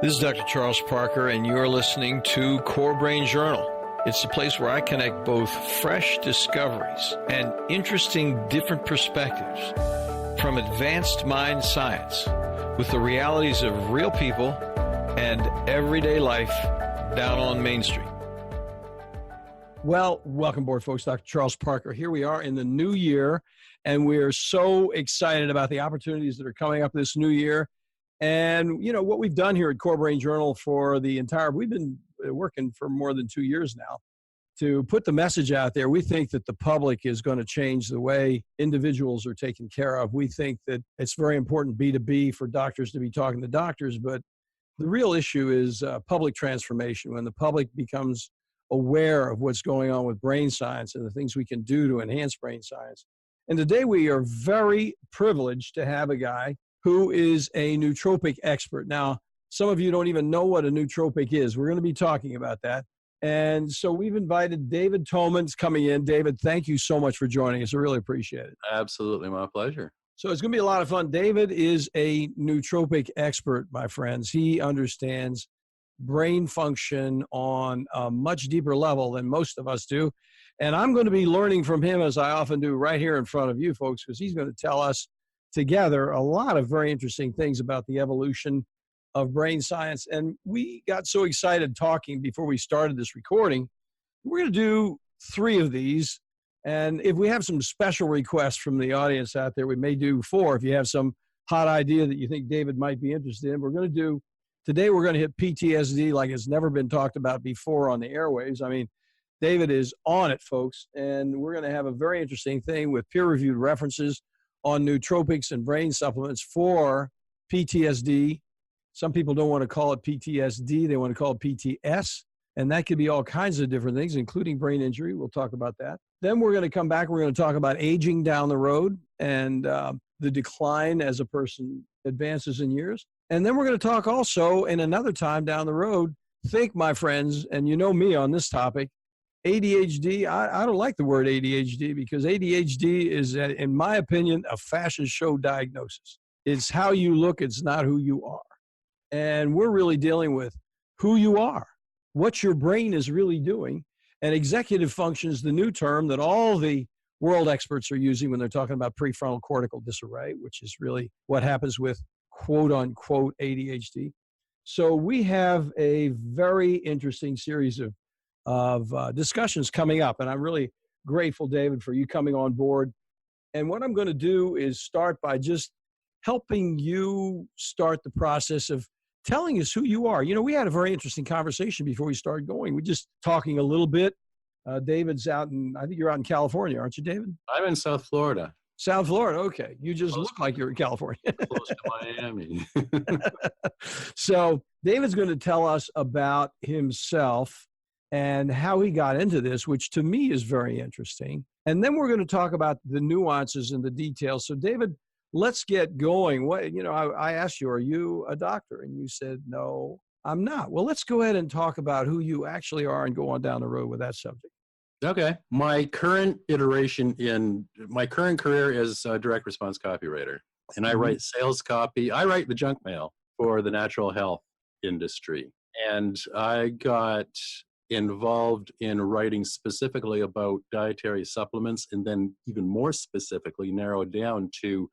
This is Dr. Charles Parker, and you're listening to Core Brain Journal. It's the place where I connect both fresh discoveries and interesting different perspectives from advanced mind science with the realities of real people and everyday life down on Main Street. Well, welcome aboard, folks. Dr. Charles Parker. Here we are in the new year, and we are so excited about the opportunities that are coming up this new year. And, you know, what we've done here at Core Brain Journal for we've been working for more than 2 years now to put the message out there. We think that the public is going to change the way individuals are taken care of. We think that it's very important B2B for doctors to be talking to doctors, but the real issue is public transformation. When the public becomes aware of what's going on with brain science and the things we can do to enhance brain science. And today we are very privileged to have a guy who is a nootropic expert. Now, some of you don't even know what a nootropic is. We're going to be talking about that. And so we've invited David Thoman's coming in. David, thank you so much for joining us. I really appreciate it. Absolutely, my pleasure. So it's going to be a lot of fun. David is a nootropic expert, my friends. He understands brain function on a much deeper level than most of us do. And I'm going to be learning from him, as I often do, right here in front of you folks, because he's going to tell us together a lot of very interesting things about the evolution of brain science. And we got so excited talking before we started this recording. We're going to do 3 of these. And if we have some special requests from the audience out there, we may do 4. If you have some hot idea that you think David might be interested in, today we're going to hit PTSD like it's never been talked about before on the airwaves. I mean, David is on it, folks. And we're going to have a very interesting thing with peer-reviewed references on nootropics and brain supplements for PTSD. Some people don't want to call it PTSD. They want to call it PTS. And that could be all kinds of different things, including brain injury. We'll talk about that. Then we're going to come back. We're going to talk about aging down the road and the decline as a person advances in years. And then we're going to talk also in another time down the road, think, my friends, and you know me on this topic, ADHD. I don't like the word ADHD because ADHD is, in my opinion, a fashion show diagnosis. It's how you look. It's not who you are. And we're really dealing with who you are, what your brain is really doing. And executive function is the new term that all the world experts are using when they're talking about prefrontal cortical disarray, which is really what happens with quote unquote ADHD. So we have a very interesting series of discussions coming up. And I'm really grateful, David, for you coming on board. And what I'm going to do is start by just helping you start the process of telling us who you are. You know, we had a very interesting conversation before we started going. We're just talking a little bit. David's I think you're out in California, aren't you, David? I'm in South Florida. South Florida, okay. You just look like you're in California. Close to Miami. So David's going to tell us about himself and how he got into this, which to me is very interesting. And then we're going to talk about the nuances and the details. So David, let's get going. I asked you, are you a doctor? And you said, no, I'm not. Well, let's go ahead and talk about who you actually are and go on down the road with that subject. Okay. My current career is a direct response copywriter. And I write sales copy. I write the junk mail for the natural health industry. And I got involved in writing specifically about dietary supplements, and then even more specifically narrowed down to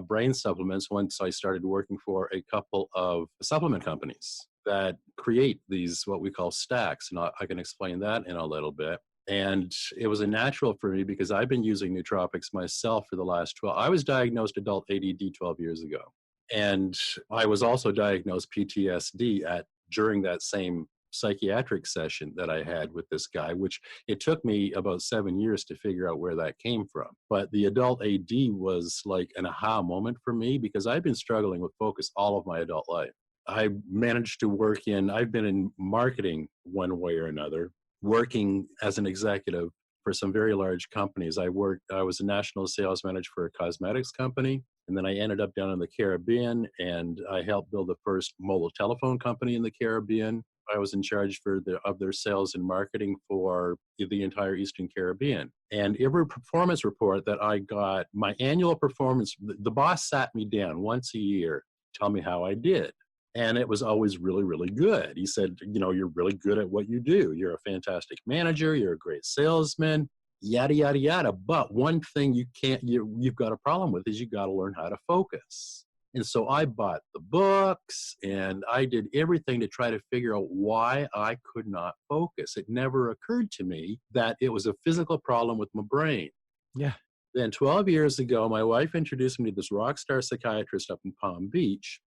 brain supplements once I started working for a couple of supplement companies that create these, what we call stacks. And I can explain that in a little bit. And it was a natural for me because I've been using nootropics myself for the last 12. I was diagnosed adult ADD 12 years ago. And I was also diagnosed PTSD during that same psychiatric session that I had with this guy, which it took me about 7 years to figure out where that came from. But the adult AD was like an aha moment for me because I've been struggling with focus all of my adult life. I managed to I've been in marketing one way or another, working as an executive for some very large companies. I was a national sales manager for a cosmetics company. And then I ended up down in the Caribbean and I helped build the first mobile telephone company in the Caribbean. I was in charge of their sales and marketing for the entire Eastern Caribbean. And every performance report that I got, my annual performance, the boss sat me down once a year, tell me how I did. And it was always really, really good. He said, you're really good at what you do. You're a fantastic manager. You're a great salesman, yada, yada, yada. But one thing you've got a problem with is you got to learn how to focus. And so I bought the books and I did everything to try to figure out why I could not focus. It never occurred to me that it was a physical problem with my brain. Yeah. Then 12 years ago, my wife introduced me to this rock star psychiatrist up in Palm Beach.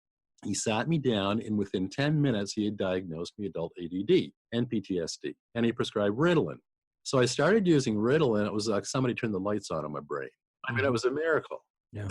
He sat me down, and within 10 minutes, he had diagnosed me adult ADD and PTSD, and he prescribed Ritalin. So I started using Ritalin. It was like somebody turned the lights on in my brain. I mean, it was a miracle. Yeah.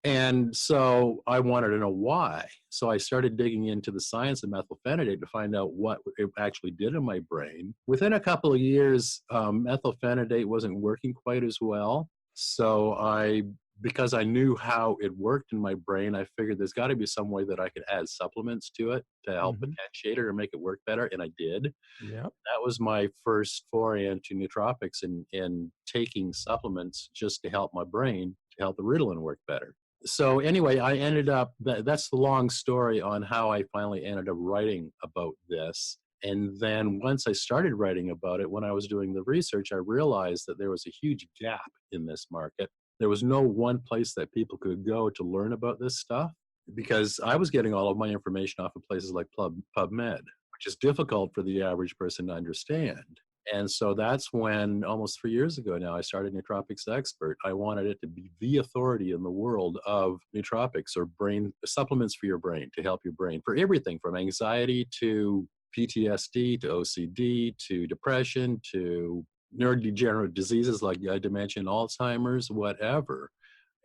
And so I wanted to know why. So I started digging into the science of methylphenidate to find out what it actually did in my brain. Within a couple of years, methylphenidate wasn't working quite as well. So because I knew how it worked in my brain, I figured there's got to be some way that I could add supplements to it to help potentiate it or make it work better. And I did. Yeah. That was my first foray into nootropics and taking supplements just to help my brain, to help the Ritalin work better. So anyway, I ended up, that's the long story on how I finally ended up writing about this. And then once I started writing about it, when I was doing the research, I realized that there was a huge gap in this market. There was no one place that people could go to learn about this stuff, because I was getting all of my information off of places like PubMed, which is difficult for the average person to understand. And so that's when, almost 3 years ago now, I started Nootropics Expert. I wanted it to be the authority in the world of nootropics, or brain supplements for your brain, to help your brain for everything from anxiety to PTSD to OCD to depression to neurodegenerative diseases like dementia and Alzheimer's, whatever.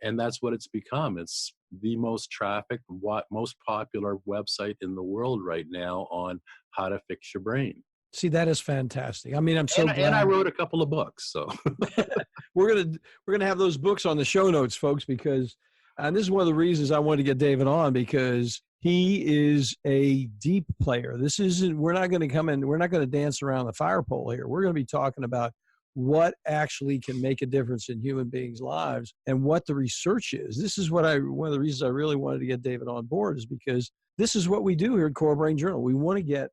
And that's what it's become. It's the most trafficked, most popular website in the world right now on how to fix your brain. See, that is fantastic. I mean, I'm so glad. And I wrote a couple of books, so we're gonna have those books on the show notes, folks, because, and this is one of the reasons I wanted to get David on, because he is a deep player. This isn't. We're not going to come in. We're not going to dance around the fire pole here. We're going to be talking about what actually can make a difference in human beings' lives and what the research is. This is one of the reasons I really wanted to get David on board, is because this is what we do here at Core Brain Journal. We want to get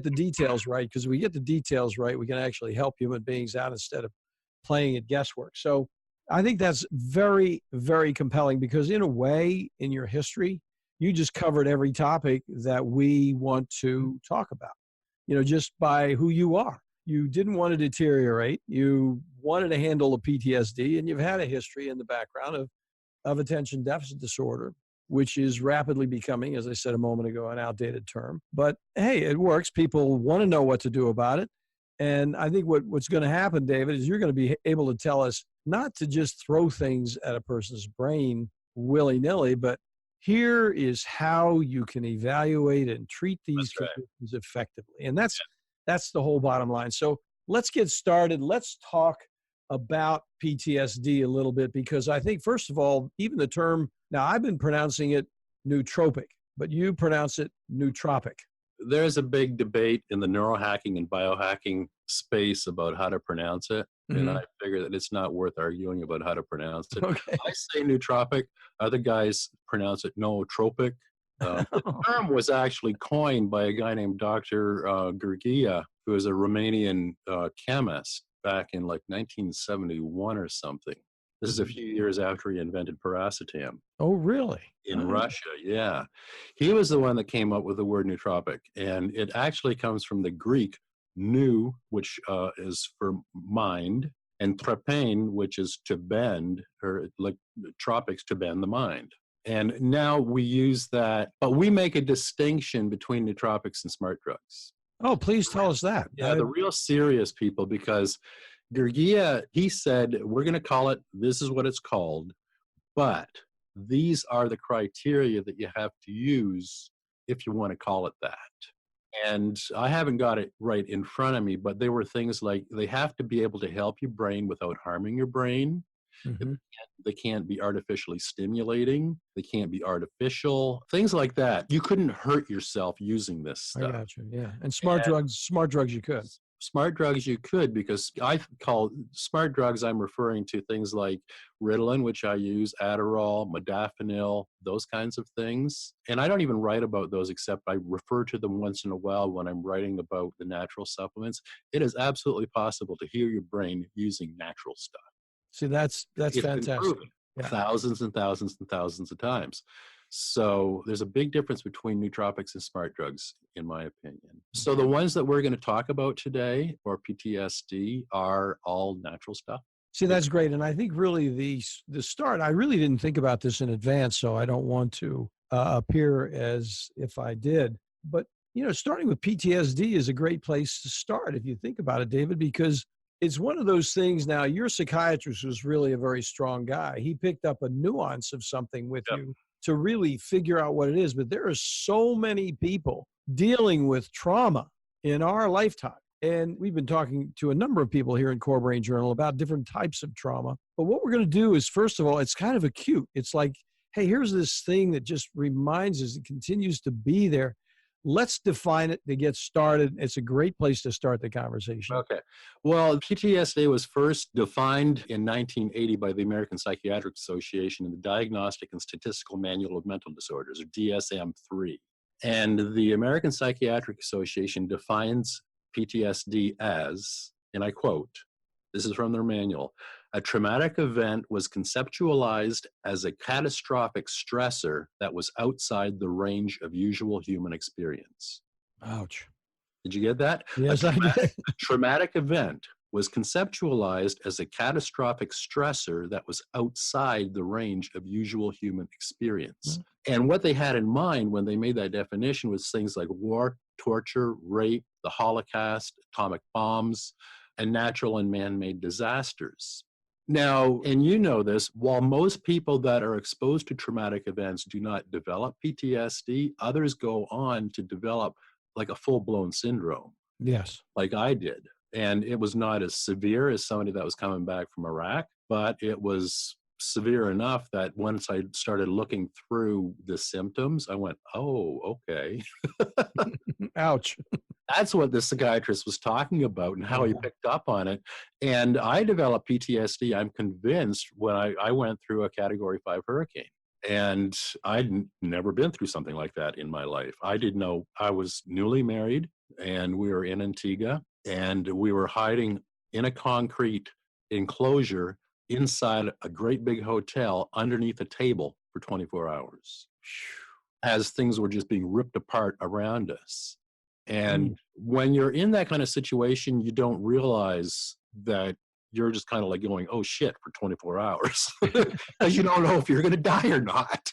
the details right, because if we get the details right, we can actually help human beings out instead of playing at guesswork. So I think that's very, very compelling, because in a way, in your history, you just covered every topic that we want to talk about, just by who you are. You didn't want to deteriorate. You wanted to handle a PTSD, and you've had a history in the background of attention deficit disorder, which is rapidly becoming, as I said a moment ago, an outdated term. But hey, it works. People want to know what to do about it. And I think what's going to happen, David, is you're going to be able to tell us not to just throw things at a person's brain willy-nilly, but here is how you can evaluate and treat these conditions effectively. And that's the whole bottom line. So let's get started. Let's talk about PTSD a little bit, because I think, first of all, even the term, now I've been pronouncing it nootropic, but you pronounce it nootropic. There's a big debate in the neurohacking and biohacking space about how to pronounce it. And I figure that it's not worth arguing about how to pronounce it. Okay. I say nootropic. Other guys pronounce it nootropic. The term was actually coined by a guy named Dr. Gurgia, who is a Romanian chemist back in like 1971 or something. This is a few years after he invented paracetam. Oh, really? In Russia, yeah. He was the one that came up with the word nootropic. And it actually comes from the Greek nou, which is for mind, and trepain, which is to bend, or like tropics, to bend the mind. And now we use that, but we make a distinction between nootropics and smart drugs. Oh, please tell us that. Yeah, the real serious people, because Gurgia, he said, we're going to call it, this is what it's called, but these are the criteria that you have to use if you want to call it that. And I haven't got it right in front of me, but there were things like they have to be able to help your brain without harming your brain. They can't be artificially stimulating. They can't be artificial. Things like that. You couldn't hurt yourself using this stuff. I got you. Yeah. And smart drugs you could. Smart drugs you could, because I call smart drugs, I'm referring to things like Ritalin, which I use, Adderall, modafinil, those kinds of things. And I don't even write about those, except I refer to them once in a while when I'm writing about the natural supplements. It is absolutely possible to heal your brain using natural stuff. See, that's It's been fantastic. proven Yeah. thousands and thousands and thousands of times. So there's a big difference between nootropics and smart drugs, in my opinion. So the ones that we're going to talk about today for PTSD are all natural stuff. See, that's great. And I think really the start, I really didn't think about this in advance, so I don't want to appear as if I did. But, starting with PTSD is a great place to start if you think about it, David, because it's one of those things. Now, your psychiatrist was really a very strong guy. He picked up a nuance of something with Yep. you to really figure out what it is. But there are so many people dealing with trauma in our lifetime. And we've been talking to a number of people here in Core Brain Journal about different types of trauma. But what we're going to do is, first of all, it's kind of acute. It's like, hey, here's this thing that just reminds us, it continues to be there. Let's define it to get started. It's a great place to start the conversation. Okay. Well, PTSD was first defined in 1980 by the American Psychiatric Association in the Diagnostic and Statistical Manual of Mental Disorders, or DSM-3. And the American Psychiatric Association defines PTSD as, and I quote, this is from their manual, a traumatic event was conceptualized as a catastrophic stressor that was outside the range of usual human experience. Ouch. Did you get that? Yes, I did. A traumatic event was conceptualized as a catastrophic stressor that was outside the range of usual human experience. And what they had in mind when they made that definition was things like war, torture, rape, the Holocaust, atomic bombs, and natural and man-made disasters. Now, and you know this, while most people that are exposed to traumatic events do not develop PTSD, others go on to develop like a full-blown syndrome. Yes. Like I did. And it was not as severe as somebody that was coming back from Iraq, but it was severe enough that once I started looking through the symptoms, I went, oh, okay. Ouch. That's what the psychiatrist was talking about and how he picked up on it. And I developed PTSD, I'm convinced, when I went through a Category 5 hurricane. And I'd never been through something like that in my life. I didn't know. I was newly married, and we were in Antigua, and we were hiding in a concrete enclosure inside a great big hotel underneath a table for 24 hours as things were just being ripped apart around us. And when you're in that kind of situation, you don't realize that you're just kind of like going, oh shit, for 24 hours. Because you don't know if you're going to die or not.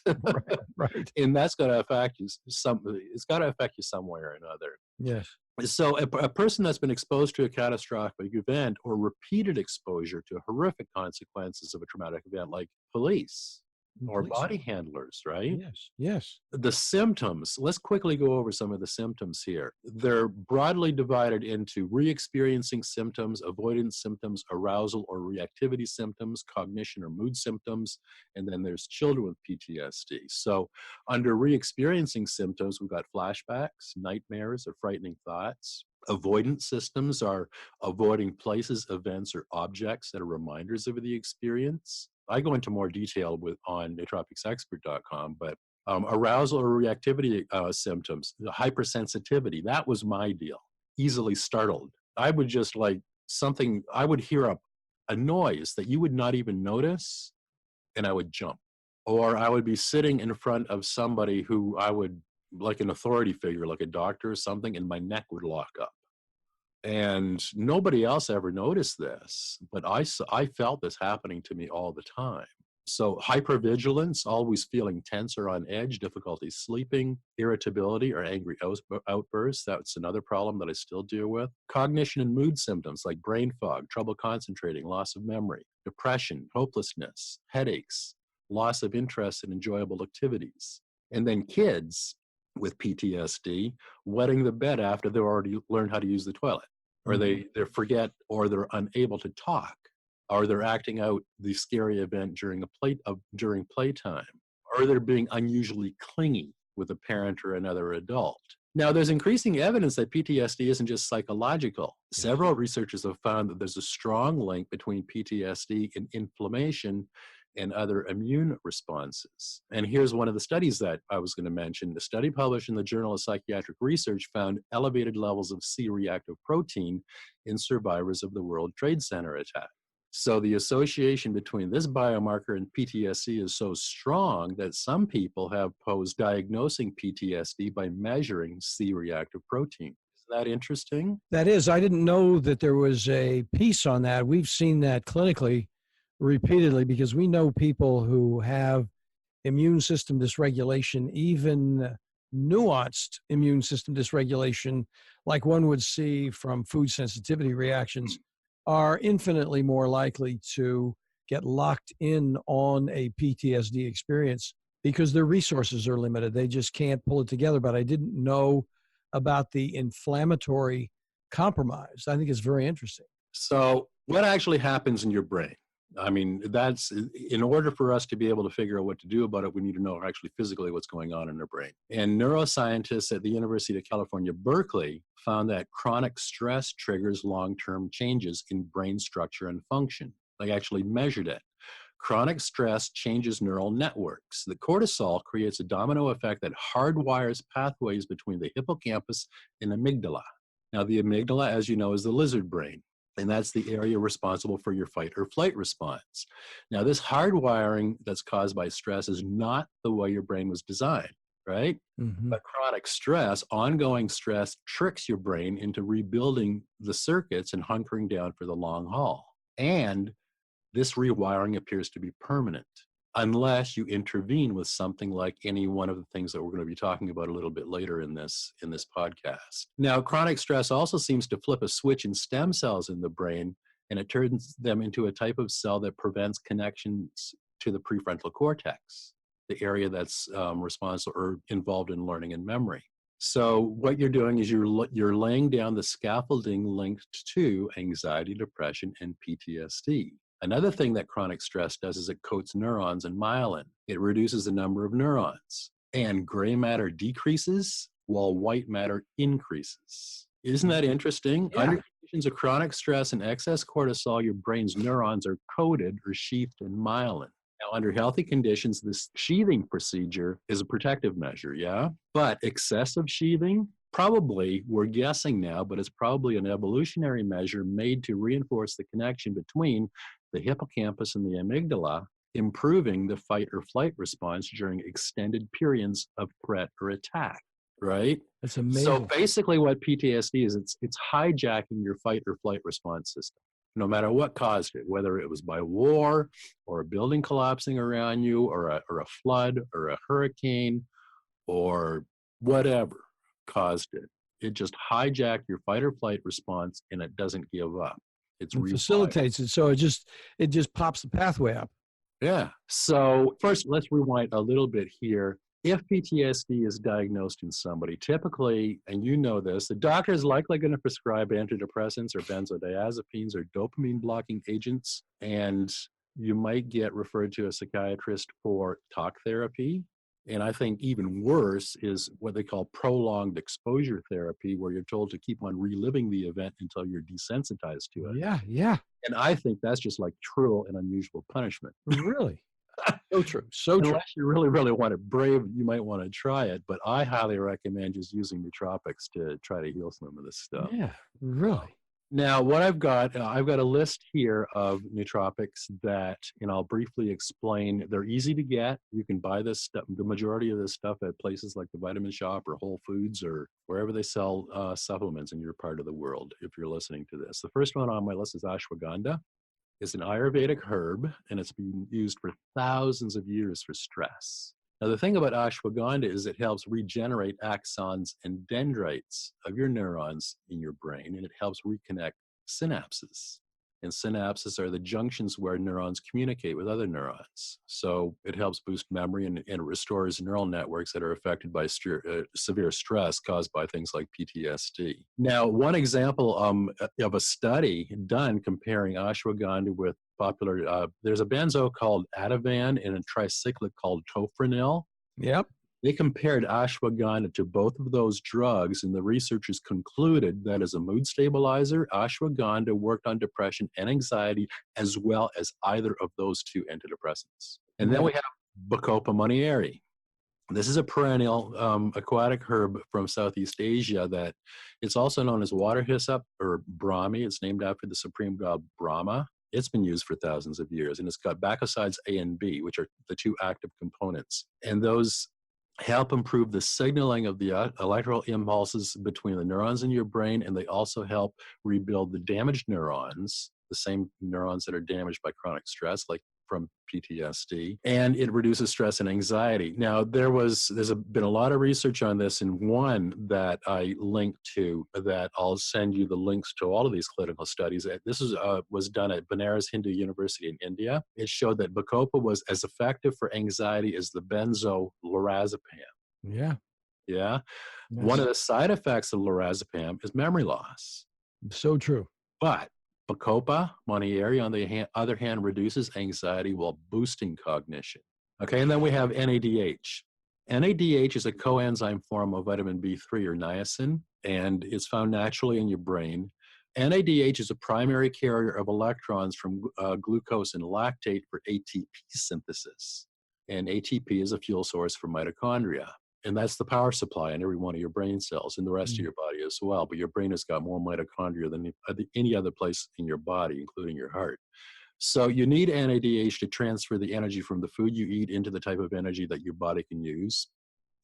Right. And that's going to affect you it's got to affect you some way or another. Yes. So a person that's been exposed to a catastrophic event or repeated exposure to horrific consequences of a traumatic event, like police or body handlers, right? Yes. Yes. The symptoms, let's quickly go over some of the symptoms here. They're broadly divided into re-experiencing symptoms, avoidance symptoms, arousal or reactivity symptoms, cognition or mood symptoms, and then there's children with PTSD. So under re-experiencing symptoms, we've got flashbacks, nightmares, or frightening thoughts. Avoidance systems are avoiding places, events, or objects that are reminders of the experience. I go into more detail on nootropicsexpert.com, but arousal or reactivity symptoms, the hypersensitivity, that was my deal. Easily startled. I would just I would hear a noise that you would not even notice, and I would jump. Or I would be sitting in front of somebody who I would, like an authority figure, like a doctor or something, and my neck would lock up. And nobody else ever noticed this, but I felt this happening to me all the time. So hypervigilance, always feeling tense or on edge, difficulty sleeping, irritability or angry outbursts. That's another problem that I still deal with. Cognition and mood symptoms like brain fog, trouble concentrating, loss of memory, depression, hopelessness, headaches, loss of interest in enjoyable activities. And then kids with PTSD, wetting the bed after they've already learned how to use the toilet, or they forget, or they're unable to talk, or they're acting out the scary event during playtime, or they're being unusually clingy with a parent or another adult. Now, there's increasing evidence that PTSD isn't just psychological. Yeah. Several researchers have found that there's a strong link between PTSD and inflammation and other immune responses. And here's one of the studies that I was going to mention. The study published in the Journal of Psychiatric Research found elevated levels of C-reactive protein in survivors of the World Trade Center attack. So the association between this biomarker and PTSD is so strong that some people have posed diagnosing PTSD by measuring C-reactive protein. Isn't that interesting? That is, I didn't know that there was a piece on that. We've seen that clinically repeatedly because we know people who have immune system dysregulation, even nuanced immune system dysregulation, like one would see from food sensitivity reactions, are infinitely more likely to get locked in on a PTSD experience because their resources are limited. They just can't pull it together. But I didn't know about the inflammatory compromise. I think it's very interesting. So what actually happens in your brain? I mean, that's in order for us to be able to figure out what to do about it, we need to know actually physically what's going on in our brain. And neuroscientists at the University of California, Berkeley, found that chronic stress triggers long-term changes in brain structure and function. They actually measured it. Chronic stress changes neural networks. The cortisol creates a domino effect that hardwires pathways between the hippocampus and amygdala. Now, the amygdala, as you know, is the lizard brain. And that's the area responsible for your fight or flight response. Now, this hardwiring that's caused by stress is not the way your brain was designed, right? Mm-hmm. But chronic stress, ongoing stress, tricks your brain into rebuilding the circuits and hunkering down for the long haul. And this rewiring appears to be permanent unless you intervene with something like any one of the things that we're going to be talking about a little bit later in this podcast. Now, chronic stress also seems to flip a switch in stem cells in the brain, and it turns them into a type of cell that prevents connections to the prefrontal cortex, the area that's responsible or involved in learning and memory. So what you're doing is you're laying down the scaffolding linked to anxiety, depression, and PTSD. Another thing that chronic stress does is it coats neurons in myelin. It reduces the number of neurons. And gray matter decreases while white matter increases. Isn't that interesting? Yeah. Under conditions of chronic stress and excess cortisol, your brain's neurons are coated or sheathed in myelin. Now, under healthy conditions, this sheathing procedure is a protective measure, yeah? But excessive sheathing, probably, we're guessing now, but it's probably an evolutionary measure made to reinforce the connection between the hippocampus and the amygdala, improving the fight or flight response during extended periods of threat or attack, right? That's amazing. So basically what PTSD is, it's hijacking your fight or flight response system, no matter what caused it, whether it was by war or a building collapsing around you or a flood or a hurricane or whatever caused it. It just hijacked your fight or flight response and it doesn't give up. It facilitates it. So it just pops the pathway up. Yeah. So first, let's rewind a little bit here. If PTSD is diagnosed in somebody, typically, and you know this, the doctor is likely going to prescribe antidepressants or benzodiazepines or dopamine blocking agents, and you might get referred to a psychiatrist for talk therapy. And I think even worse is what they call prolonged exposure therapy, where you're told to keep on reliving the event until you're desensitized to it. Yeah, yeah. And I think that's just like cruel and unusual punishment. Really? So true. So true. Unless you really, really want it brave, you might want to try it. But I highly recommend just using nootropics to try to heal some of this stuff. Yeah, really. Now, what I've got a list here of nootropics that, and I'll briefly explain. They're easy to get. You can buy this stuff, the majority of this stuff at places like the Vitamin Shop or Whole Foods or wherever they sell supplements in your part of the world, if you're listening to this. The first one on my list is ashwagandha. It's an Ayurvedic herb, and it's been used for thousands of years for stress. Now, the thing about ashwagandha is it helps regenerate axons and dendrites of your neurons in your brain, and it helps reconnect synapses. And synapses are the junctions where neurons communicate with other neurons. So it helps boost memory and restores neural networks that are affected by severe stress caused by things like PTSD. Now, one example of a study done comparing ashwagandha with popular, there's a benzo called Ativan and a tricyclic called tofranil. Yep. They compared ashwagandha to both of those drugs, and the researchers concluded that as a mood stabilizer, ashwagandha worked on depression and anxiety as well as either of those two antidepressants. And then Yeah. we have Bacopa monnieri. This is a perennial aquatic herb from Southeast Asia that it's also known as water hyssop or Brahmi. It's named after the supreme god Brahma. It's been used for thousands of years, and it's got bacosides A and B, which are the two active components. And those help improve the signaling of the electrical impulses between the neurons in your brain, and they also help rebuild the damaged neurons, the same neurons that are damaged by chronic stress, like from PTSD, and it reduces stress and anxiety. Now, there's been a lot of research on this, and one that I linked to that I'll send you the links to all of these clinical studies. This was done at Banaras Hindu University in India. It showed that Bacopa was as effective for anxiety as the benzo lorazepam. Yeah. Yeah. Yes. One of the side effects of lorazepam is memory loss. So true. But Bacopa monnieri, on the other hand, reduces anxiety while boosting cognition. Okay, and then we have NADH. NADH is a coenzyme form of vitamin B3 or niacin, and it's found naturally in your brain. NADH is a primary carrier of electrons from glucose and lactate for ATP synthesis. And ATP is a fuel source for mitochondria. And that's the power supply in every one of your brain cells and the rest of your body as well. But your brain has got more mitochondria than any other place in your body, including your heart. So you need NADH to transfer the energy from the food you eat into the type of energy that your body can use.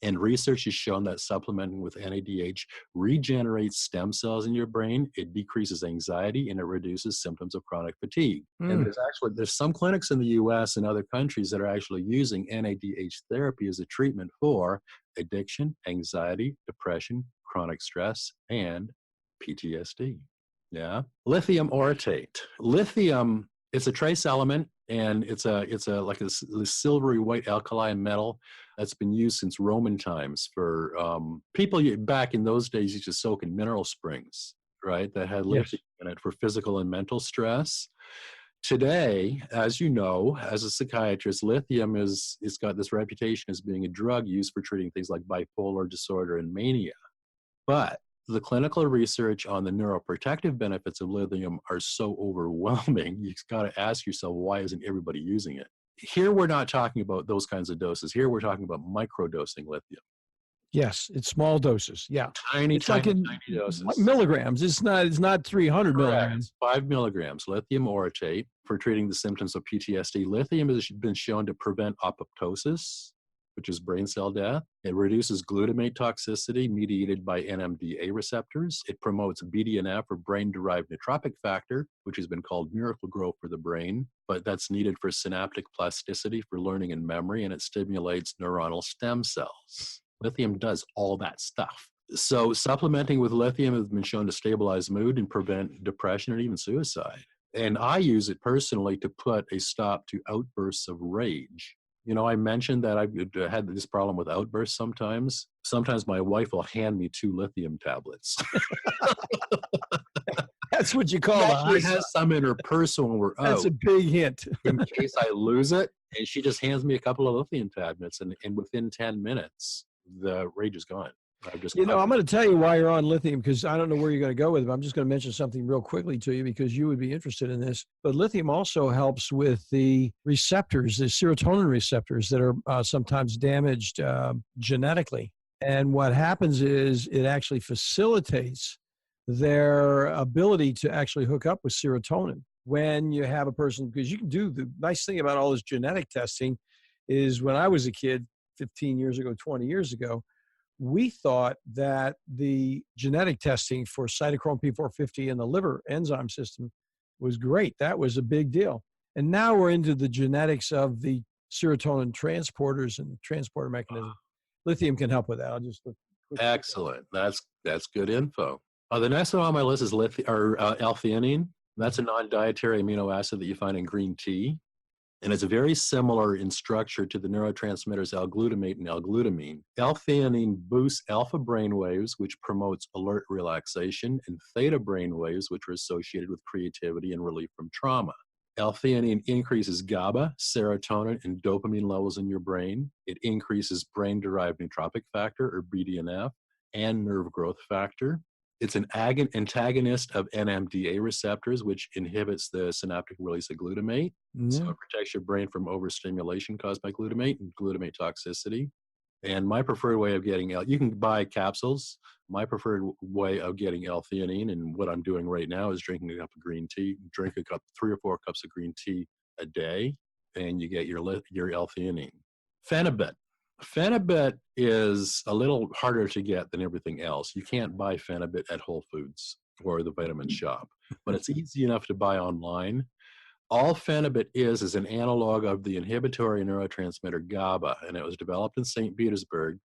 And research has shown that supplementing with NADH regenerates stem cells in your brain, it decreases anxiety, and it reduces symptoms of chronic fatigue. And there's some clinics in the US and other countries that are actually using NADH therapy as a treatment for addiction, anxiety, depression, chronic stress, and PTSD. Yeah. Lithium orotate. Lithium, it's a trace element, and it's like a silvery white alkali metal that's been used since Roman times for people back in those days used to soak in mineral springs, right? That had lithium in it for physical and mental stress. Today, as you know, as a psychiatrist, lithium it's got this reputation as being a drug used for treating things like bipolar disorder and mania. But the clinical research on the neuroprotective benefits of lithium are so overwhelming, you've got to ask yourself, why isn't everybody using it? Here, we're not talking about those kinds of doses. Here, we're talking about microdosing lithium. Yes, it's small doses. Yeah. Tiny doses. Milligrams. It's not 300 milligrams. 5 milligrams lithium orotate for treating the symptoms of PTSD. Lithium has been shown to prevent apoptosis, which is brain cell death. It reduces glutamate toxicity mediated by NMDA receptors. It promotes BDNF, or brain-derived neurotrophic factor, which has been called Miracle-Gro for the brain, but that's needed for synaptic plasticity, for learning and memory, and it stimulates neuronal stem cells. Lithium does all that stuff. So supplementing with lithium has been shown to stabilize mood and prevent depression and even suicide. And I use it personally to put a stop to outbursts of rage. You know, I mentioned that I've had this problem with outbursts sometimes. Sometimes my wife will hand me 2 lithium tablets. That's what you call it. She has some in her purse when we're out. That's a big hint. In case I lose it. And she just hands me a couple of lithium tablets, and within 10 minutes, the rage is gone. I'm going to tell you why you're on lithium, because I don't know where you're going to go with it, but I'm just going to mention something real quickly to you because you would be interested in this. But lithium also helps with the receptors, the serotonin receptors that are sometimes damaged genetically. And what happens is it actually facilitates their ability to actually hook up with serotonin when you have a person, because you can do the nice thing about all this genetic testing is when I was a kid 15 years ago, 20 years ago, we thought that the genetic testing for cytochrome P450 in the liver enzyme system was great. That was a big deal. And now we're into the genetics of the serotonin transporters and transporter mechanism. Lithium can help with that. I'll just look. Excellent. That's good info. The next one on my list is L-theanine. That's a non-dietary amino acid that you find in green tea. And it's very similar in structure to the neurotransmitters L-glutamate and L-glutamine. L-theanine boosts alpha brainwaves, which promotes alert relaxation, and theta brainwaves, which are associated with creativity and relief from trauma. L-theanine increases GABA, serotonin, and dopamine levels in your brain. It increases brain-derived neurotrophic factor, or BDNF, and nerve growth factor. It's an antagonist of NMDA receptors, which inhibits the synaptic release of glutamate. So Yeah. it protects your brain from overstimulation caused by glutamate and glutamate toxicity. And my preferred way of getting you can buy capsules. My preferred way of getting L-theanine, and what I'm doing right now, is drinking a cup of green tea. Drink a cup, 3 or 4 cups of green tea a day, and you get your L-theanine. Phenibut. Phenibut is a little harder to get than everything else. You can't buy Phenibut at Whole Foods or the vitamin shop, but it's easy enough to buy online. All Phenibut is an analog of the inhibitory neurotransmitter GABA, and it was developed in St. Petersburg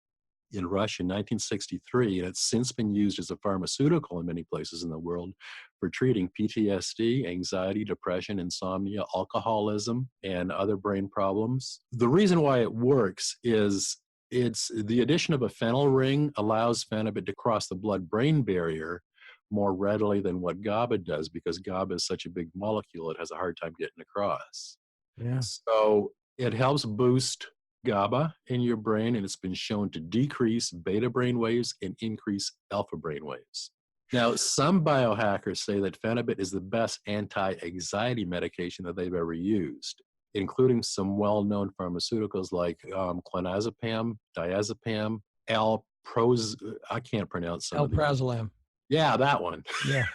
in Russia in 1963, and it's since been used as a pharmaceutical in many places in the world for treating PTSD, anxiety, depression, insomnia, alcoholism, and other brain problems. The reason why it works is it's the addition of a phenyl ring allows Phenibut to cross the blood-brain barrier more readily than what GABA does, because GABA is such a big molecule, it has a hard time getting across. Yeah. So it helps boost GABA in your brain, and it's been shown to decrease beta brain waves and increase alpha brain waves. Now, some biohackers say that Phenibut is the best anti-anxiety medication that they've ever used, including some well-known pharmaceuticals like clonazepam, diazepam, I can't pronounce some of these. Alprazolam. Yeah, that one. Yeah.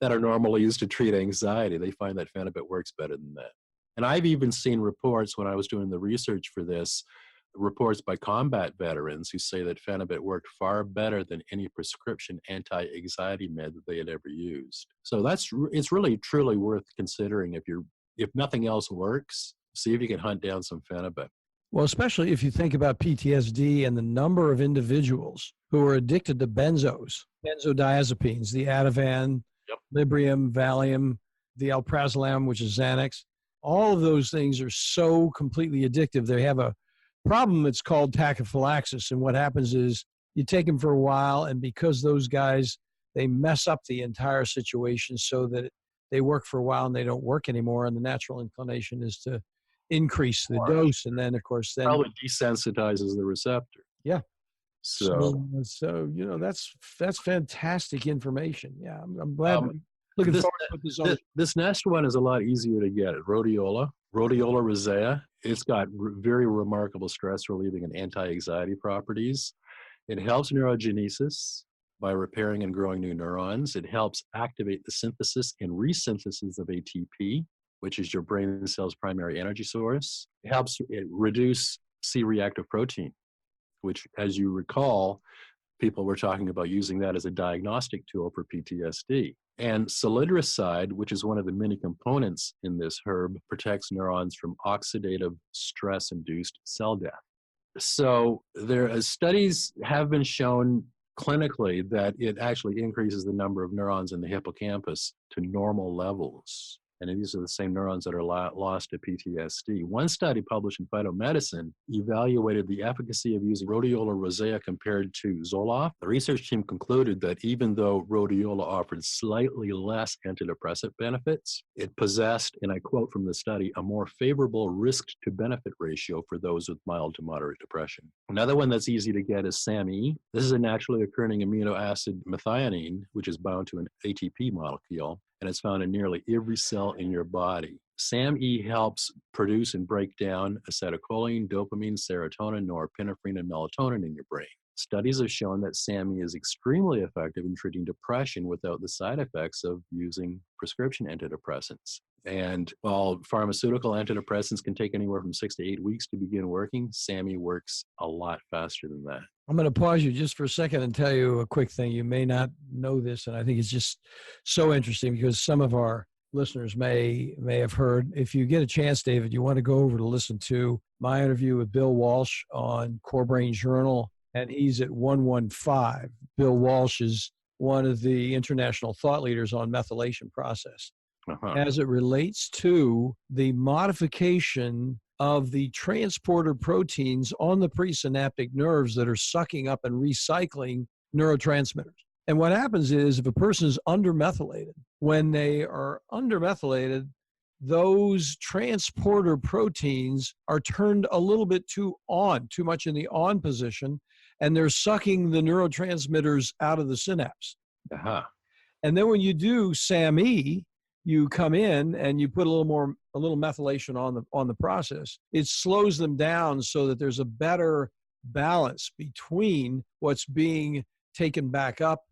That are normally used to treat anxiety. They find that Phenibut works better than that. And I've even seen reports when I was doing the research for this, reports by combat veterans who say that Phenibut worked far better than any prescription anti-anxiety med that they had ever used. So it's really truly worth considering. If nothing else works, see if you can hunt down some Phenibut. Well, especially if you think about PTSD and the number of individuals who are addicted to benzodiazepines, the Ativan, Librium, Valium, the Alprazolam, which is Xanax. All of those things are so completely addictive. They have a problem that's called tachyphylaxis. And what happens is you take them for a while, and because those guys, they mess up the entire situation so that they work for a while and they don't work anymore. And the natural inclination is to increase the dose. And then, of course, then probably desensitizes the receptor. Yeah. So that's fantastic information. Yeah. I'm glad. Looking forward to put this on. This next one is a lot easier to get. Rhodiola rosea. It's got very remarkable stress relieving and anti-anxiety properties. It helps neurogenesis by repairing and growing new neurons. It helps activate the synthesis and resynthesis of ATP, which is your brain cell's primary energy source. It helps reduce C-reactive protein, which, as you recall, people were talking about using that as a diagnostic tool for PTSD. And salidroside, which is one of the many components in this herb, protects neurons from oxidative stress-induced cell death. So studies have been shown clinically that it actually increases the number of neurons in the hippocampus to normal levels. And these are the same neurons that are lost to PTSD. One study published in Phytomedicine evaluated the efficacy of using rhodiola rosea compared to Zoloft. The research team concluded that even though rhodiola offered slightly less antidepressant benefits, it possessed, and I quote from the study, a more favorable risk-to-benefit ratio for those with mild to moderate depression. Another one that's easy to get is SAMe. This is a naturally occurring amino acid methionine, which is bound to an ATP molecule, and it's found in nearly every cell in your body. SAMe helps produce and break down acetylcholine, dopamine, serotonin, norepinephrine, and melatonin in your brain. Studies have shown that SAMe is extremely effective in treating depression without the side effects of using prescription antidepressants. And while pharmaceutical antidepressants can take anywhere from 6 to 8 weeks to begin working, SAMe works a lot faster than that. I'm going to pause you just for a second and tell you a quick thing. You may not know this, and I think it's just so interesting because some of our listeners may have heard. If you get a chance, David, you want to go over to listen to my interview with Bill Walsh on Core Brain Journal, and he's at 115. Bill Walsh is one of the international thought leaders on methylation process. As it relates to the modification of the transporter proteins on the presynaptic nerves that are sucking up and recycling neurotransmitters. And what happens is if a person is undermethylated, when they are undermethylated, those transporter proteins are turned a little bit too much in the on position, and they're sucking the neurotransmitters out of the synapse. Uh-huh. And then when you do SAMe, you come in and you put a little methylation on the process. It slows them down so that there's a better balance between what's being taken back up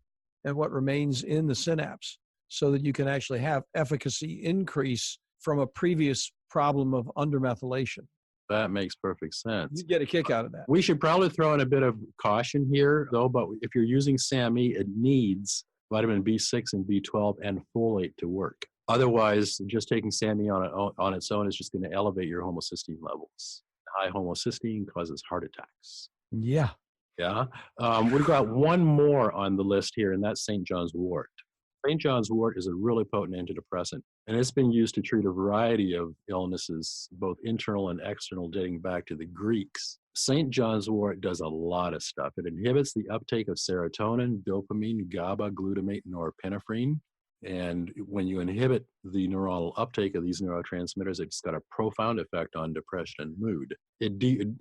and what remains in the synapse, so that you can actually have efficacy increase from a previous problem of undermethylation. That makes perfect sense. You get a kick out of that. We should probably throw in a bit of caution here, though, but if you're using SAMe, it needs vitamin B6 and B12 and folate to work. Otherwise, just taking SAMe on its own is just going to elevate your homocysteine levels. High homocysteine causes heart attacks. Yeah. Yeah. We've got one more on the list here, and that's St. John's wort. St. John's wort is a really potent antidepressant, and it's been used to treat a variety of illnesses, both internal and external, dating back to the Greeks. St. John's wort does a lot of stuff. It inhibits the uptake of serotonin, dopamine, GABA, glutamate, norepinephrine. And when you inhibit the neuronal uptake of these neurotransmitters, it's got a profound effect on depression and mood.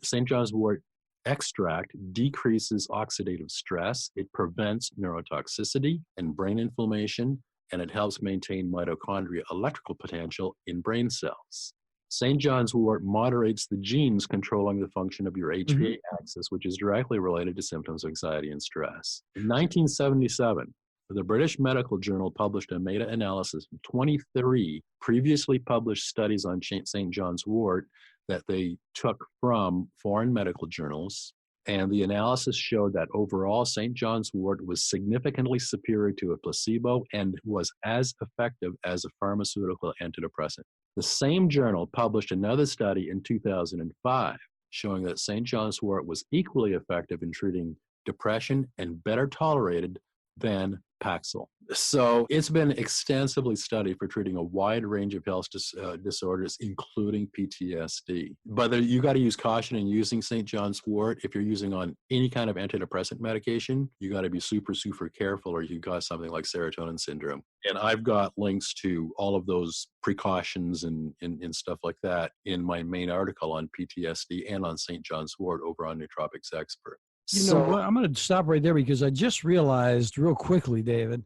St. John's wort extract decreases oxidative stress, it prevents neurotoxicity and brain inflammation, and it helps maintain mitochondria electrical potential in brain cells. St. John's wort moderates the genes controlling the function of your HPA axis, which is directly related to symptoms of anxiety and stress. In 1977, the British Medical Journal published a meta-analysis of 23 previously published studies on St. John's wort that they took from foreign medical journals, and the analysis showed that overall St. John's wort was significantly superior to a placebo and was as effective as a pharmaceutical antidepressant. The same journal published another study in 2005 showing that St. John's wort was equally effective in treating depression and better tolerated than Paxil. So it's been extensively studied for treating a wide range of health disorders, including PTSD. But you got to use caution in using St. John's wort. If you're using on any kind of antidepressant medication, you got to be super, super careful, or you got something like serotonin syndrome. And I've got links to all of those precautions and stuff like that in my main article on PTSD and on St. John's wort over on Nootropics Expert. You know what? I'm going to stop right there because I just realized real quickly, David,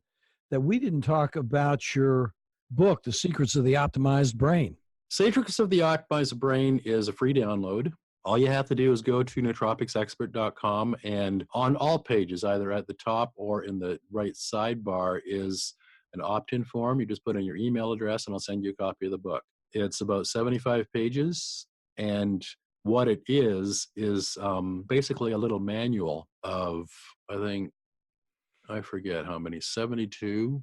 that we didn't talk about your book, The Secrets of the Optimized Brain. Secrets of the Optimized Brain is a free download. All you have to do is go to nootropicsexpert.com, and on all pages, either at the top or in the right sidebar, is an opt-in form. You just put in your email address and I'll send you a copy of the book. It's about 75 pages, and what it is basically a little manual of, I forget how many, 72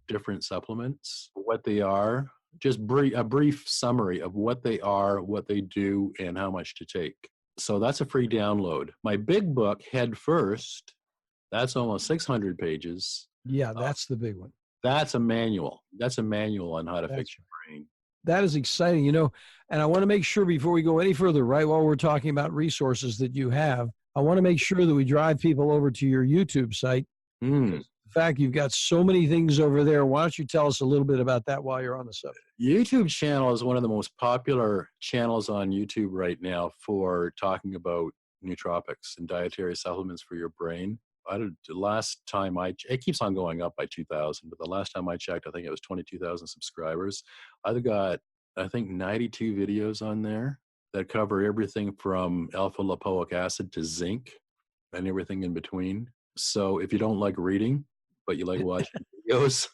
different supplements, what they are, just a brief summary of what they are, what they do, and how much to take. So that's a free download. My big book, Head First, that's almost 600 pages. Yeah, that's the big one. That's a manual. That's a manual on how to fix your brain. That is exciting, and I want to make sure before we go any further, right while we're talking about resources that you have, I want to make sure that we drive people over to your YouTube site. In fact, you've got so many things over there. Why don't you tell us a little bit about that while you're on the subject? YouTube channel is one of the most popular channels on YouTube right now for talking about nootropics and dietary supplements for your brain. The last time it keeps on going up by 2,000, but the last time I checked, I think it was 22,000 subscribers. I've got, 92 videos on there that cover everything from alpha lipoic acid to zinc and everything in between. So if you don't like reading, but you like watching videos,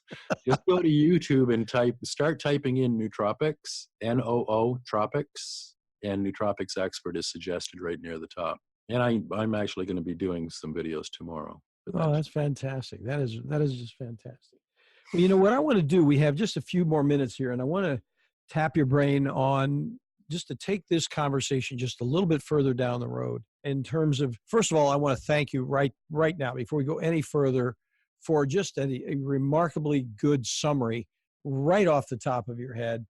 just go to YouTube and start typing in nootropics, N-O-O, tropics, and Nootropics Expert is suggested right near the top. And I'm actually going to be doing some videos tomorrow. Oh, that's fantastic. That is just fantastic. Well, what I want to do, we have just a few more minutes here, and I want to tap your brain on just to take this conversation just a little bit further down the road in terms of, first of all, I want to thank you right now before we go any further for just a remarkably good summary right off the top of your head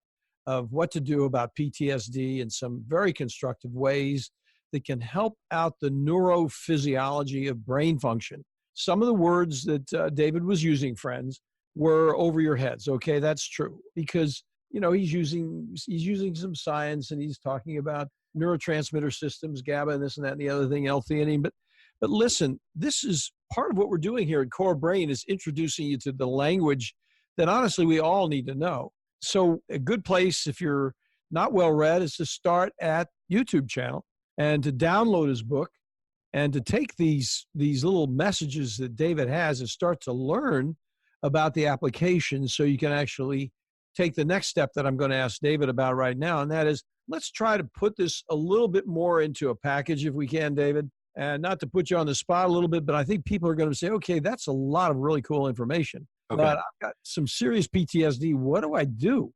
of what to do about PTSD and some very constructive ways that can help out the neurophysiology of brain function. Some of the words that David was using, friends, were over your heads. Okay, that's true. Because he's using some science, and he's talking about neurotransmitter systems, GABA, and this and that and the other thing, L-theanine. But listen, this is part of what we're doing here at Core Brain, is introducing you to the language that honestly we all need to know. So a good place, if you're not well read, is to start at YouTube channel and to download his book and to take these little messages that David has and start to learn about the application, so you can actually take the next step that I'm going to ask David about right now. And that is, let's try to put this a little bit more into a package if we can, David. And not to put you on the spot a little bit, but I think people are going to say, okay, that's a lot of really cool information. Okay. But I've got some serious PTSD. What do I do?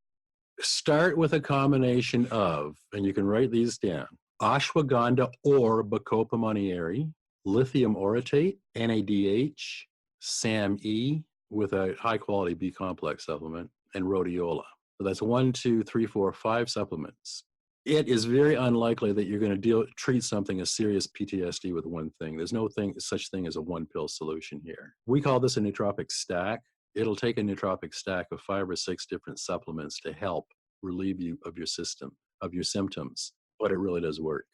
Start with a combination of, and you can write these down, ashwagandha or Bacopa monnieri, lithium orotate, NADH, SAMe with a high-quality B-complex supplement, and rhodiola. So that's 1, 2, 3, 4, 5 supplements. It is very unlikely that you're going to treat something as serious PTSD with one thing. There's no such thing as a one-pill solution here. We call this a nootropic stack. It'll take a nootropic stack of 5 or 6 different supplements to help relieve you of your symptoms, but it really does work.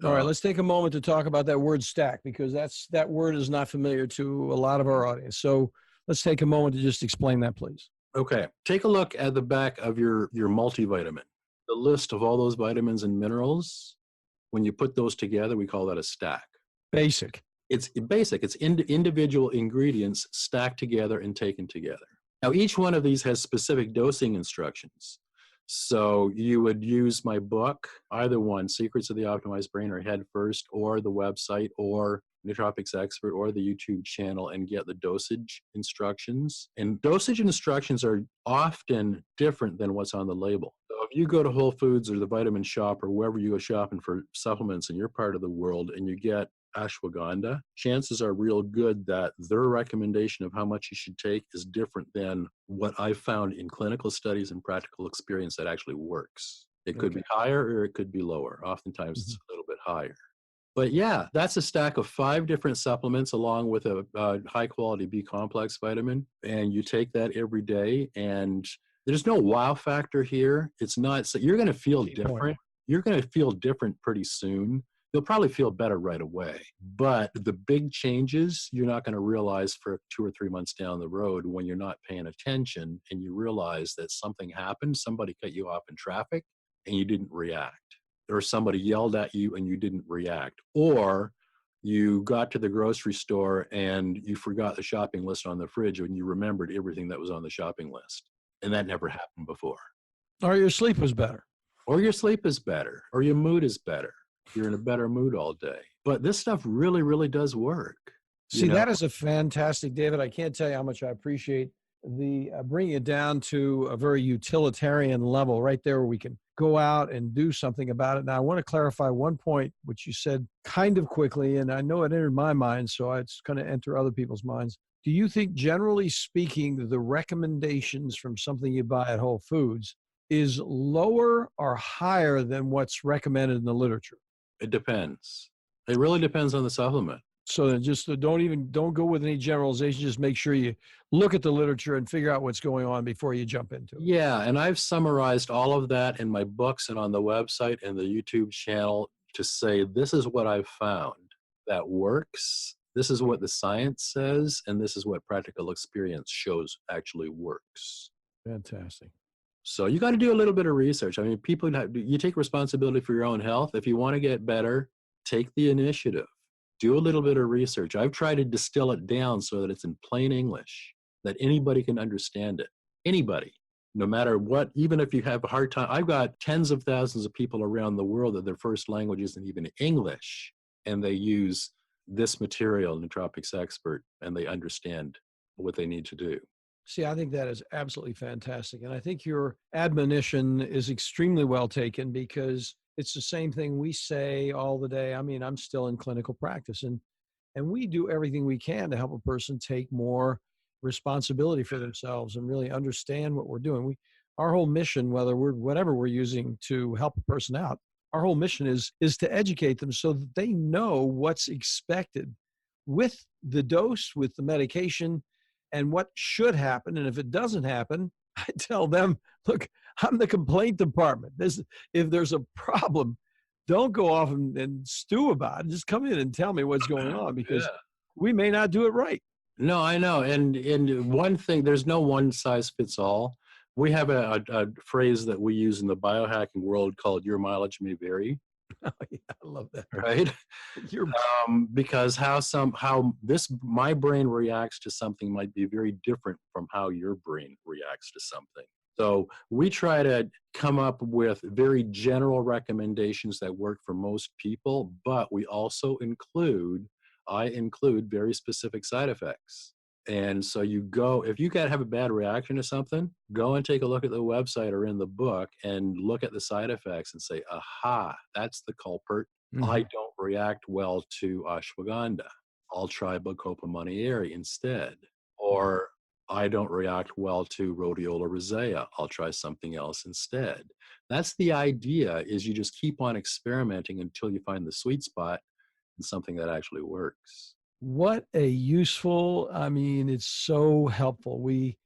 All right, let's take a moment to talk about that word stack, because that word is not familiar to a lot of our audience. So let's take a moment to just explain that, please. Okay, take a look at the back of your multivitamin. The list of all those vitamins and minerals, when you put those together, we call that a stack. Basic. It's basic. It's individual ingredients stacked together and taken together. Now, each one of these has specific dosing instructions. So you would use my book, either one, Secrets of the Optimized Brain or Head First, or the website, or Nootropics Expert, or the YouTube channel, and get the dosage instructions. And dosage instructions are often different than what's on the label. So if you go to Whole Foods or the Vitamin Shop or wherever you go shopping for supplements in your part of the world, and you get ashwagandha, chances are real good that their recommendation of how much you should take is different than what I've found in clinical studies and practical experience that actually works. It could be higher or it could be lower. Oftentimes it's a little bit higher. But yeah, that's a stack of 5 different supplements along with a high quality B complex vitamin. And you take that every day, and there's no wow factor here. It's not, so you're going to feel different. You're going to feel different pretty soon. You'll probably feel better right away. But the big changes, you're not going to realize for 2 or 3 months down the road when you're not paying attention and you realize that something happened, somebody cut you off in traffic and you didn't react. Or somebody yelled at you and you didn't react. Or you got to the grocery store and you forgot the shopping list on the fridge and you remembered everything that was on the shopping list. And that never happened before. Or your sleep was better. Or your sleep is better. Or your mood is better. You're in a better mood all day. But this stuff really, really does work. See, that is a fantastic, David. I can't tell you how much I appreciate the bringing it down to a very utilitarian level right there where we can go out and do something about it. Now, I want to clarify one point, which you said kind of quickly, and I know it entered my mind, so it's going to enter other people's minds. Do you think, generally speaking, the recommendations from something you buy at Whole Foods is lower or higher than what's recommended in the literature? It depends. It really depends on the supplement. So then just don't go with any generalization. Just make sure you look at the literature and figure out what's going on before you jump into it. Yeah, and I've summarized all of that in my books and on the website and the YouTube channel to say, this is what I've found that works. This is what the science says, and this is what practical experience shows actually works. Fantastic. So you got to do a little bit of research. I mean, you take responsibility for your own health. If you want to get better, take the initiative. Do a little bit of research. I've tried to distill it down so that it's in plain English, that anybody can understand it. Anybody, no matter what, even if you have a hard time. I've got tens of thousands of people around the world that their first language isn't even English, and they use this material, Nootropics Expert, and they understand what they need to do. See, I think that is absolutely fantastic. And I think your admonition is extremely well taken, because it's the same thing we say all the day. I mean, I'm still in clinical practice, and we do everything we can to help a person take more responsibility for themselves and really understand what we're doing. Our whole mission, whatever we're using to help a person out, our whole mission is to educate them so that they know what's expected with the dose, with the medication, and what should happen. And if it doesn't happen, I tell them, look, I'm the complaint department. If there's a problem, don't go off and stew about it. Just come in and tell me what's going on, because we may not do it right. No, I know. And one thing, there's no one size fits all. We have a phrase that we use in the biohacking world called "your mileage may vary." Oh, yeah, I love that. Right? Because how my brain reacts to something might be very different from how your brain reacts to something. So we try to come up with very general recommendations that work for most people, but we also I include very specific side effects. And so if you have a bad reaction to something, go and take a look at the website or in the book and look at the side effects and say, aha, that's the culprit. Mm-hmm. I don't react well to ashwagandha. I'll try Bacopa monnieri instead. Or I don't react well to rhodiola rosea. I'll try something else instead. That's the idea, is you just keep on experimenting until you find the sweet spot and something that actually works. What a useful, it's so helpful. We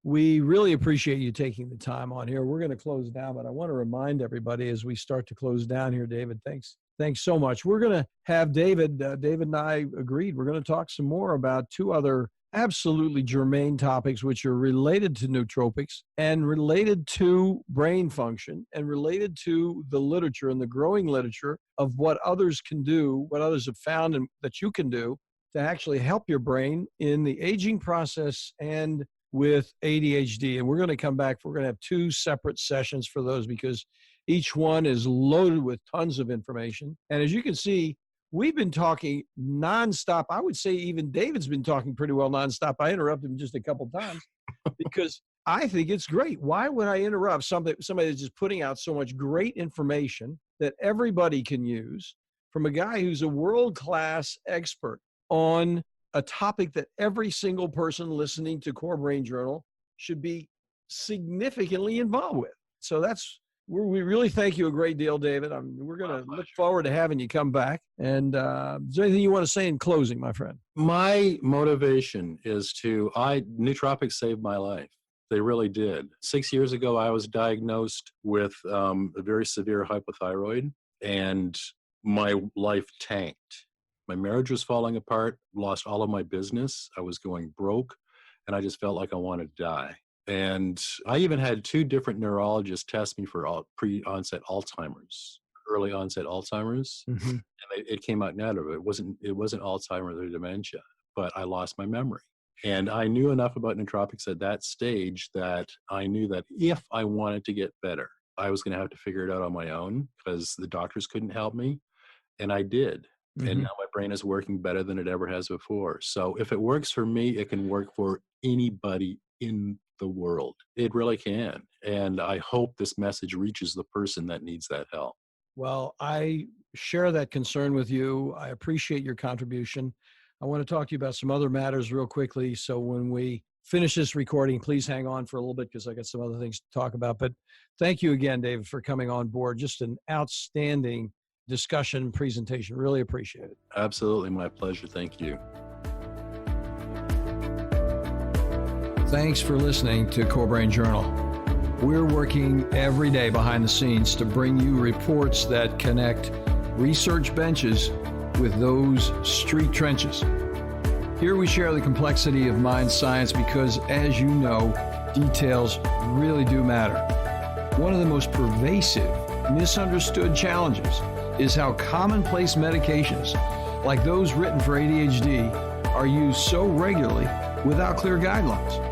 really appreciate you taking the time on here. We're going to close down, but I want to remind everybody as we start to close down here, David, thanks so much. We're going to have David and I agreed, we're going to talk some more about two other absolutely germane topics, which are related to nootropics and related to brain function and related to the literature and the growing literature of what others can do, what others have found and that you can do to actually help your brain in the aging process and with ADHD. And we're going to come back. We're going to have two separate sessions for those, because each one is loaded with tons of information. And as you can see, we've been talking nonstop. I would say even David's been talking pretty well nonstop. I interrupted him just a couple of times because I think it's great. Why would I interrupt somebody that's just putting out so much great information that everybody can use from a guy who's a world-class expert on a topic that every single person listening to Core Brain Journal should be significantly involved with? So we really thank you a great deal, David. We're going to look forward to having you come back. And is there anything you want to say in closing, my friend? My motivation is nootropics saved my life. They really did. 6 years ago, I was diagnosed with a very severe hypothyroid, and my life tanked. My marriage was falling apart, lost all of my business. I was going broke, and I just felt like I wanted to die. And I even had 2 different neurologists test me for pre-onset Alzheimer's, early onset Alzheimer's. Mm-hmm. And it came out negative. It wasn't Alzheimer's or dementia, but I lost my memory. And I knew enough about nootropics at that stage that I knew that if I wanted to get better, I was going to have to figure it out on my own, because the doctors couldn't help me. And I did. Mm-hmm. And now my brain is working better than it ever has before. So if it works for me, it can work for anybody in the world. It really can. And I hope this message reaches the person that needs that help. Well, I share that concern with you. I appreciate your contribution. I want to talk to you about some other matters real quickly. So when we finish this recording, please hang on for a little bit, because I got some other things to talk about. But thank you again, David, for coming on board. Just an outstanding discussion and presentation. Really appreciate it. Absolutely. My pleasure. Thank you. Thanks for listening to Core Brain Journal. We're working every day behind the scenes to bring you reports that connect research benches with those street trenches. Here we share the complexity of mind science because, as you know, details really do matter. One of the most pervasive, misunderstood challenges is how commonplace medications, like those written for ADHD, are used so regularly without clear guidelines.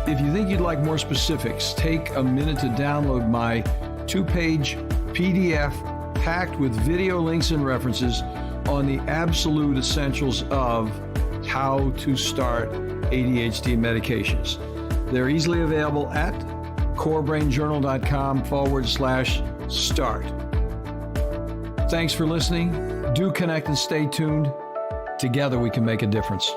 If you think you'd like more specifics, take a minute to download my 2-page PDF packed with video links and references on the absolute essentials of how to start ADHD medications. They're easily available at corebrainjournal.com/start. Thanks for listening. Do connect and stay tuned. Together we can make a difference.